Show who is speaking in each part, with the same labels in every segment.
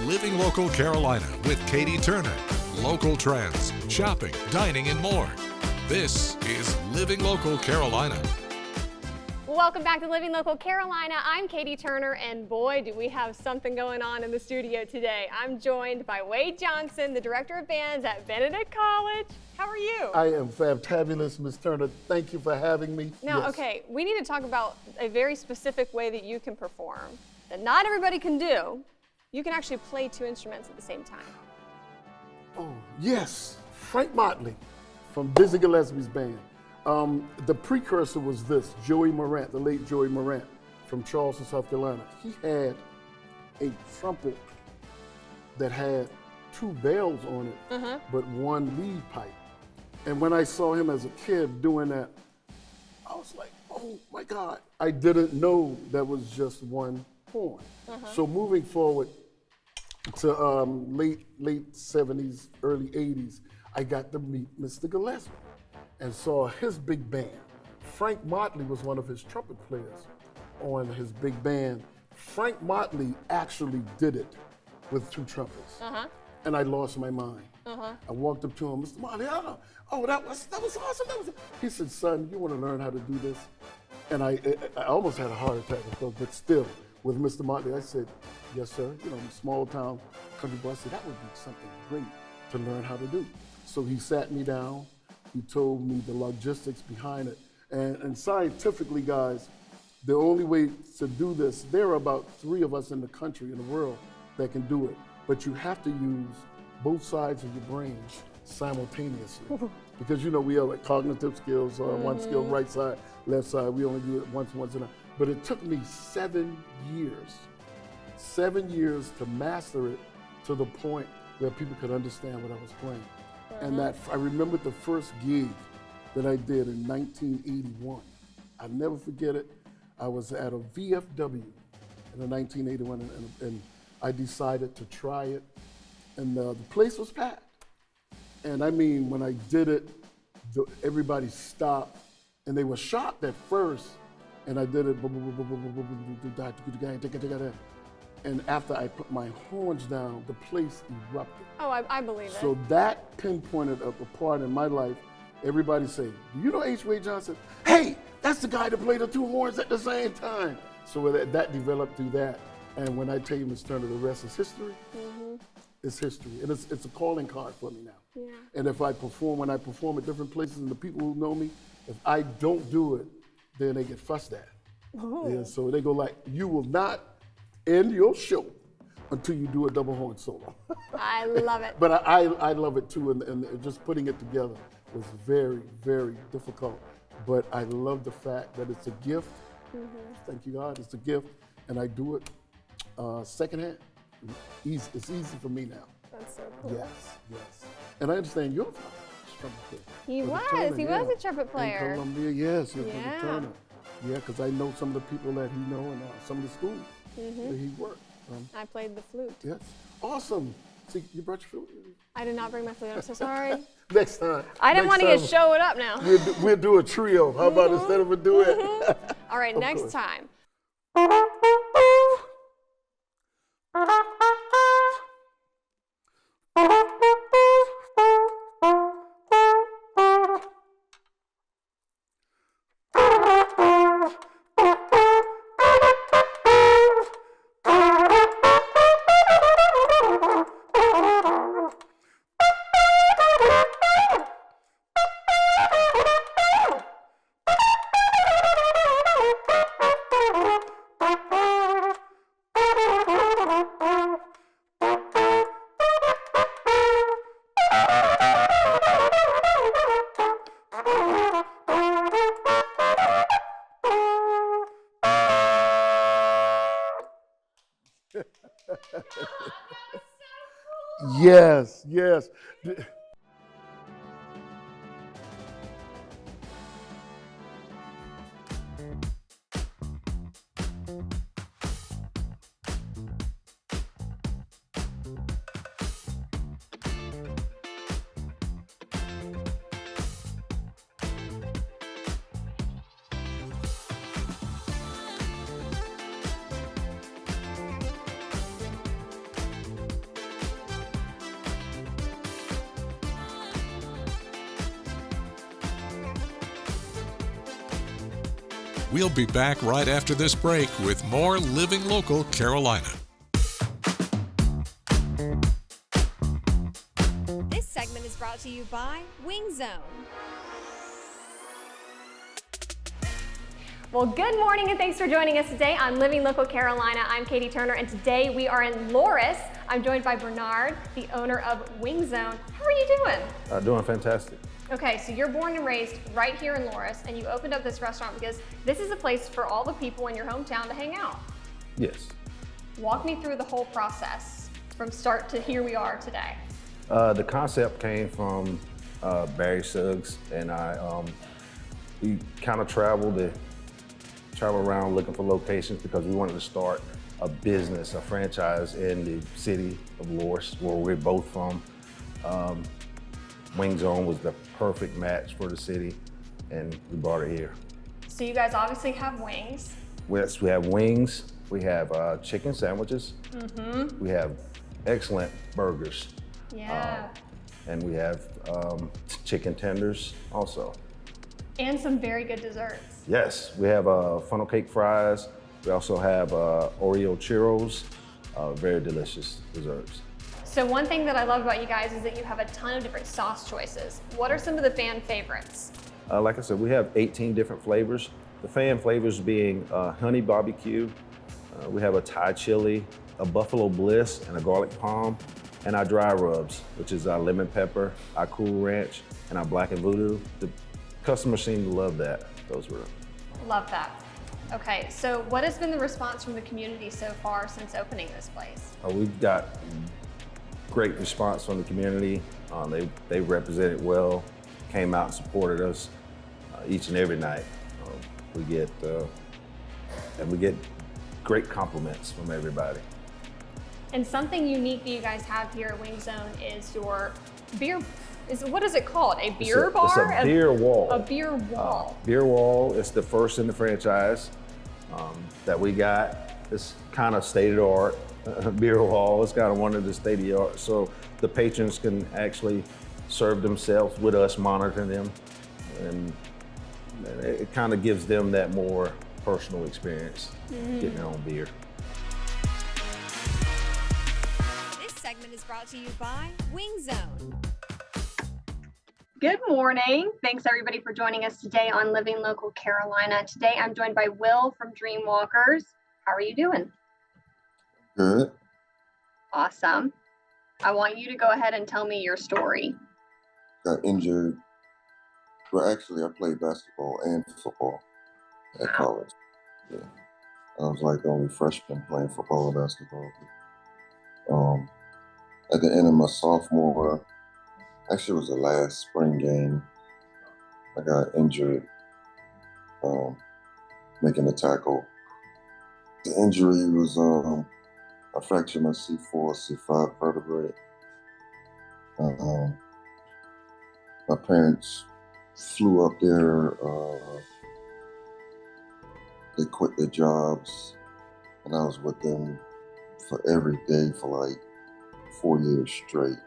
Speaker 1: Living Local Carolina with Katie Turner. Local trends, shopping, dining, and more. This is Living Local Carolina.
Speaker 2: Welcome back to Living Local Carolina. I'm Katie Turner, and boy, do we have something going on in the studio today. I'm joined by Wade Johnson, the Director of Bands at Benedict College. How are you?
Speaker 3: I am fabulous, Ms. Turner. Thank you for having me.
Speaker 2: Now,
Speaker 3: Yes.
Speaker 2: okay, we need to talk about a very specific way that you can perform that not everybody can do. You can actually play two instruments at the same time.
Speaker 3: Oh, yes. Frank Motley from Dizzy Gillespie's band. The precursor was this, Joey Morant, the late Joey Morant from Charleston, South Carolina. He had a trumpet that had two bells on it, but one lead pipe. And when I saw him as a kid doing that, I was like, oh my God. I didn't know that was just one horn. So moving forward to late 70s, early 80s, I got to meet Mr. Gillespie and saw his big band. Frank Motley was one of his trumpet players on his big band. Frank Motley actually did it with two trumpets. And I lost my mind. I walked up to him, Mr. Motley, oh, that was awesome. He said, son, you want to learn how to do this? And I almost had a heart attack, but still, with Mr. Motley, I said, yes, sir. You know, small town country boy. I said, that would be something great to learn how to do. So he sat me down. He told me the logistics behind it. And scientifically, guys, the only way to do this, there are about 3 of us in the country, in the world, that can do it. But you have to use both sides of your brain simultaneously. Because, you know, we have like cognitive skills, one skill, right side, left side. We only do it once in a. But it took me 7 years. 7 years to master it to the point where people could understand what I was playing. And that I remember the first gig that I did in 1981. I'll never forget it. I was at a VFW in 1981, and I decided to try it. And the place was packed. And I mean, when I did it, everybody stopped, and they were shocked at first. And I did it, and after I put my horns down, the place erupted.
Speaker 2: Oh, I believe it.
Speaker 3: So that pinpointed a part in my life. Everybody say, do you know H. Wade Johnson? Hey, that's the guy that played the two horns at the same time. So that developed through that. And when I tell you, Ms. Turner, the rest is history. It's history, and it's a calling card for me now.
Speaker 2: Yeah.
Speaker 3: And if when I perform at different places, and the people who know me, if I don't do it, then they get fussed at. Yeah, so they go like, you will not end your show until you do a double horn solo.
Speaker 2: I love it.
Speaker 3: But I love it too, and just putting it together was very, very difficult. But I love the fact that it's a gift. Thank you, God, it's a gift, and I do it secondhand. Easy. It's easy for me now.
Speaker 2: That's so cool.
Speaker 3: Yes. And I understand your father, trumpet player.
Speaker 2: He was a trumpet player.
Speaker 3: In Columbia, yes,
Speaker 2: Yeah.
Speaker 3: the Turner. Yeah, because I know some of the people that he know and some of the schools that he worked.
Speaker 2: I played the flute.
Speaker 3: Yes, awesome. See, you brought your flute?
Speaker 2: I did not bring my flute. I'm so sorry.
Speaker 3: Next time.
Speaker 2: I didn't want to get showed up now.
Speaker 3: We'll do a trio. How about instead of a duet?
Speaker 2: All right,
Speaker 3: Of
Speaker 2: next
Speaker 3: course.
Speaker 2: time. Yes.
Speaker 1: We'll be back right after this break with more Living Local Carolina.
Speaker 2: This segment is brought to you by Wing Zone. Well, good morning and thanks for joining us today on Living Local Carolina. I'm Katie Turner and today we are in Loris. I'm joined by Bernard, the owner of Wing Zone. How are you doing?
Speaker 4: Doing fantastic.
Speaker 2: Okay, so you're born and raised right here in Loris and you opened up this restaurant because this is a place for all the people in your hometown to hang out.
Speaker 4: Yes.
Speaker 2: Walk me through the whole process from start to here we are today.
Speaker 4: The concept came from Barry Suggs and we kind of traveled around looking for locations because we wanted to start a business, a franchise in the city of Loris, where we're both from. Wing Zone was the perfect match for the city, and we brought it here.
Speaker 2: So you guys obviously have wings.
Speaker 4: Yes, we have wings, we have chicken sandwiches, we have excellent burgers,
Speaker 2: Yeah.
Speaker 4: and we have chicken tenders also.
Speaker 2: And some very good desserts.
Speaker 4: Yes, we have funnel cake fries. We also have Oreo churros, very delicious desserts.
Speaker 2: So one thing that I love about you guys is that you have a ton of different sauce choices. What are some of the fan favorites?
Speaker 4: Like I said, we have 18 different flavors. The fan flavors being honey barbecue, we have a Thai chili, a buffalo bliss, and a garlic palm, and our dry rubs, which is our lemon pepper, our cool ranch, and our black and voodoo. The customers seem to love that. Those were.
Speaker 2: Love that. Okay, so what has been the response from the community so far since opening this place?
Speaker 4: We've got great response from the community. They represented well, came out and supported us each and every night. We get great compliments from everybody.
Speaker 2: And something unique that you guys have here at Wing Zone is your beer. What is it called? A beer bar?
Speaker 4: It's a beer wall.
Speaker 2: A beer wall.
Speaker 4: Beer wall is the first in the franchise that we got. It's kind of state-of-the-art beer wall. It's kind of one of the state-of-the-art. So the patrons can actually serve themselves with us monitoring them. And it kind of gives them that more personal experience, getting their own beer.
Speaker 2: This segment is brought to you by Wing Zone. Good morning. Thanks everybody for joining us today on Living Local Carolina. Today I'm joined by Will from Dreamwalkers. How are you doing?
Speaker 5: Good.
Speaker 2: Awesome. I want you to go ahead and tell me your story.
Speaker 5: Got injured. Well, actually, I played basketball and football at college. Yeah. I was like the only freshman playing football and basketball. At the end of my sophomore, actually it was the last spring game, I got injured making a tackle. The injury was I fractured my C4, C5 vertebrae. My parents flew up there. They quit their jobs, and I was with them for every day for like 4 years straight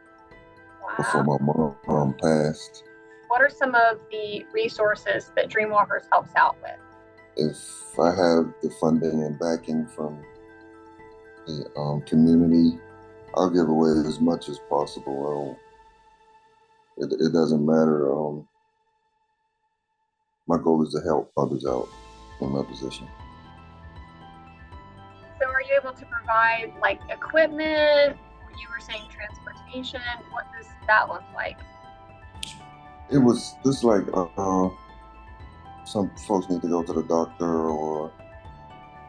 Speaker 5: before my mom passed.
Speaker 2: What are some of the resources that Dreamwalkers helps out with?
Speaker 5: If I have the funding and backing from the community, I'll give away as much as possible. It doesn't matter. My goal is to help others out in my position.
Speaker 2: So are you able to provide like equipment? You were saying transportation. What does that look like?
Speaker 5: It was just like some folks need to go to the doctor, or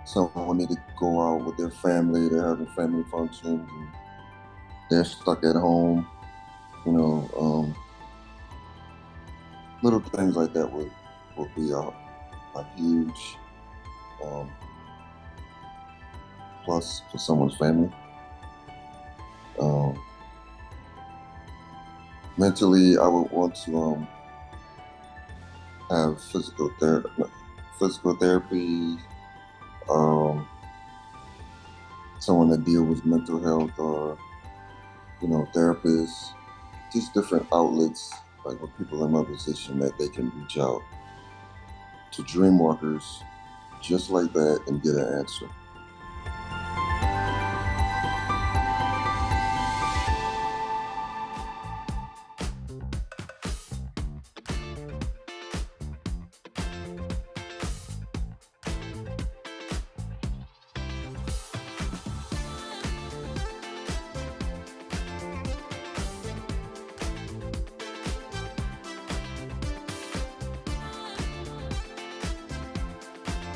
Speaker 5: someone need to go out with their family. They're having family functions and they're stuck at home. You know, little things like that would be a huge plus for someone's family. Mentally, I would want to have physical therapy, someone that deals with mental health, or therapists, just different outlets, like with people in my position that they can reach out to Dreamwalkers just like that and get an answer.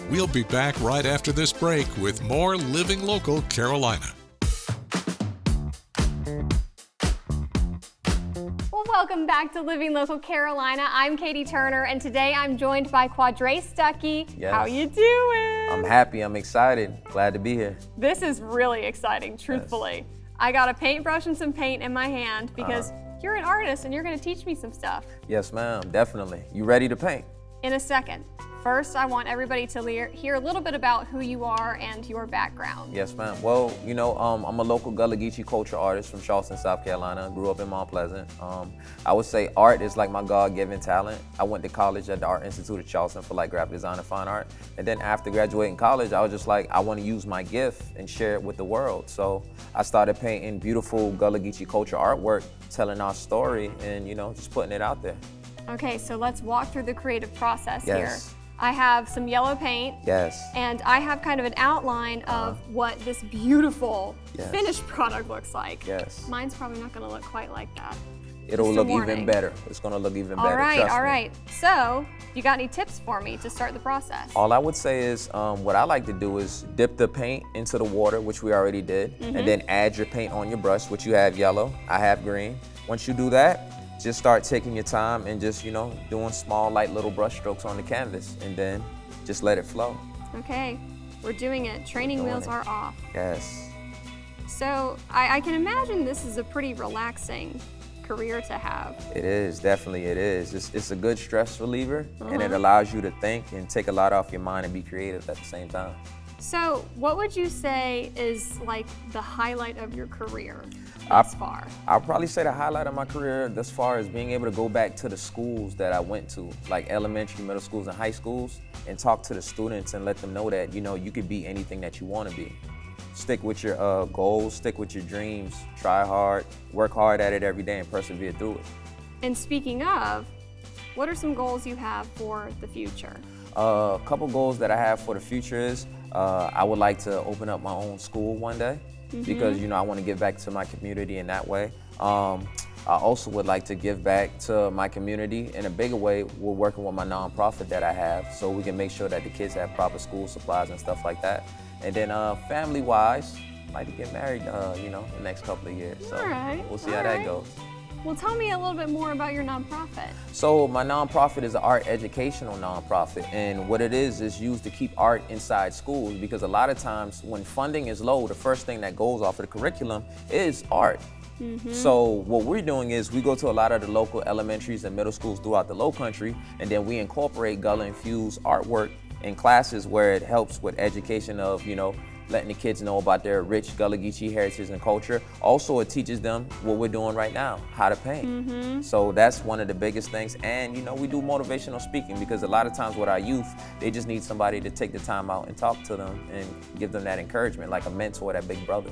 Speaker 1: We'll be back right after this break with more Living Local Carolina.
Speaker 2: Well, welcome back to Living Local Carolina. I'm Katie Turner, and today I'm joined by Quadre Stuckey.
Speaker 6: Yes.
Speaker 2: How you doing?
Speaker 6: I'm happy, I'm excited, glad to be here.
Speaker 2: This is really exciting, truthfully. I got a paintbrush and some paint in my hand because you're an artist and you're going to teach me some stuff.
Speaker 6: Yes, ma'am, definitely. You ready to paint?
Speaker 2: In a second. First, I want everybody to hear a little bit about who you are and your background.
Speaker 6: Yes, ma'am. Well, you know, I'm a local Gullah Geechee culture artist from Charleston, South Carolina. Grew up in Mount Pleasant. I would say art is like my God-given talent. I went to college at the Art Institute of Charleston for like graphic design and fine art. And then after graduating college, I was just like, I want to use my gift and share it with the world. So I started painting beautiful Gullah Geechee culture artwork, telling our story and, you know, just putting it out there.
Speaker 2: Okay, so let's walk through the creative process here.
Speaker 6: Yes.
Speaker 2: I have some yellow paint.
Speaker 6: Yes.
Speaker 2: And I have kind of an outline of what this beautiful
Speaker 6: Yes.
Speaker 2: finished product looks like.
Speaker 6: Yes.
Speaker 2: Mine's probably not going to look quite like that.
Speaker 6: It'll
Speaker 2: Just a
Speaker 6: look
Speaker 2: warning.
Speaker 6: even better. It's gonna look even
Speaker 2: All
Speaker 6: better.
Speaker 2: right,
Speaker 6: trust
Speaker 2: all
Speaker 6: me.
Speaker 2: right. So, you got any tips for me to start the process?
Speaker 6: All I would say is what I like to do is dip the paint into the water, which we already did, and then add your paint on your brush, which you have yellow, I have green. Once you do that, just start taking your time and just, you know, doing small, light little brush strokes on the canvas, and then just let it flow.
Speaker 2: Okay, we're doing it. Training
Speaker 6: doing
Speaker 2: wheels
Speaker 6: it.
Speaker 2: are off.
Speaker 6: Yes.
Speaker 2: So, I can imagine this is a pretty relaxing career to have.
Speaker 6: It is, definitely it is. It's a good stress reliever, and it allows you to think and take a lot off your mind and be creative at the same time.
Speaker 2: So, what would you say is like the highlight of your career
Speaker 6: I-
Speaker 2: thus far?
Speaker 6: I'll probably say the highlight of my career thus far is being able to go back to the schools that I went to, like elementary, middle schools, and high schools, and talk to the students and let them know that, you know, you could be anything that you want to be. Stick with your goals, stick with your dreams, try hard, work hard at it every day, and persevere through it.
Speaker 2: And speaking of, what are some goals you have for the future?
Speaker 6: A couple goals that I have for the future is I would like to open up my own school one day because, you know, I want to give back to my community in that way. I also would like to give back to my community in a bigger way. We're working with my nonprofit that I have so we can make sure that the kids have proper school supplies and stuff like that. And then family-wise, I'd like to get married, you know, the next couple of years. So
Speaker 2: All right,
Speaker 6: we'll see
Speaker 2: all
Speaker 6: how that
Speaker 2: right.
Speaker 6: goes.
Speaker 2: Well, tell me a little bit more about your nonprofit.
Speaker 6: So my nonprofit is an art educational nonprofit, and what it is used to keep art inside schools, because a lot of times when funding is low, the first thing that goes off of the curriculum is art. So what we're doing is we go to a lot of the local elementaries and middle schools throughout the Lowcountry, and then we incorporate Gullah-infused artwork in classes where it helps with education of, you know, letting the kids know about their rich Gullah Geechee heritage and culture. Also, it teaches them what we're doing right now, how to paint. So that's one of the biggest things. And, you know, we do motivational speaking because a lot of times with our youth, they just need somebody to take the time out and talk to them and give them that encouragement, like a mentor, that big brother.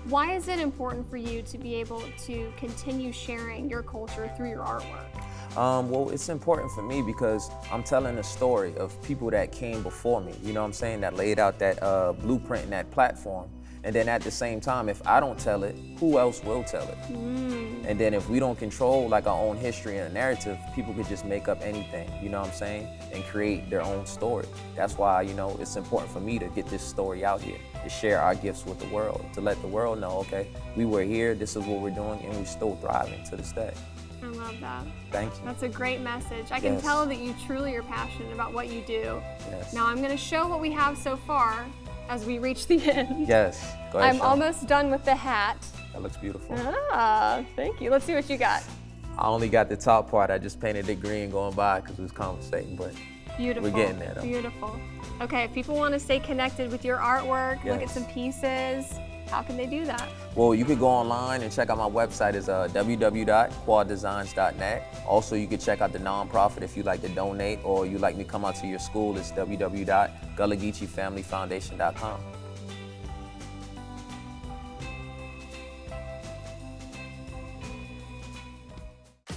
Speaker 2: Why is it important for you to be able to continue sharing your culture through your artwork?
Speaker 6: Well, it's important for me because I'm telling a story of people that came before me, you know what I'm saying, that laid out that blueprint and that platform. And then at the same time, if I don't tell it, who else will tell it? And then if we don't control like our own history and a narrative, people could just make up anything, you know what I'm saying, and create their own story. That's why, you know, it's important for me to get this story out here, to share our gifts with the world, to let the world know, okay, we were here, this is what we're doing, and we're still thriving to this day.
Speaker 2: I love that.
Speaker 6: Thank you.
Speaker 2: That's a great message. I can
Speaker 6: Yes.
Speaker 2: tell that you truly are passionate about what you do.
Speaker 6: Yes.
Speaker 2: Now I'm going to show what we have so far as we reach the end.
Speaker 6: Yes. Go ahead,
Speaker 2: I'm
Speaker 6: Sean.
Speaker 2: almost done with the hat.
Speaker 6: That looks beautiful.
Speaker 2: Ah, thank you. Let's see what you got.
Speaker 6: I only got the top part. I just painted it green going by because it was conversating, but
Speaker 2: Beautiful.
Speaker 6: We're getting there, though.
Speaker 2: Beautiful. Okay, if people want to stay connected with your artwork, look at
Speaker 6: Yes.
Speaker 2: some pieces, How can they do that?
Speaker 6: Well, you could go online and check out my website. It's www.quaddesigns.net. Also, you can check out the nonprofit if you'd like to donate or you'd like me to come out to your school. It's www.gullah-geechee-family-foundation.com.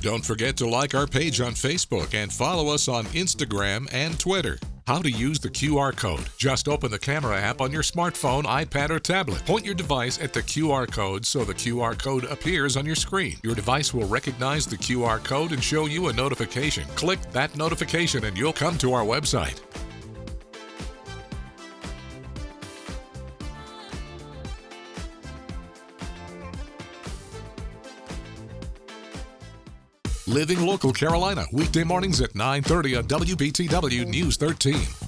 Speaker 1: Don't forget to like our page on Facebook and follow us on Instagram and Twitter. How to use the QR code. Just open the camera app on your smartphone, iPad, or tablet. Point your device at the QR code so the QR code appears on your screen. Your device will recognize the QR code and show you a notification. Click that notification and you'll come to our website. Living Local Carolina, weekday mornings at 9:30 on WBTW News 13.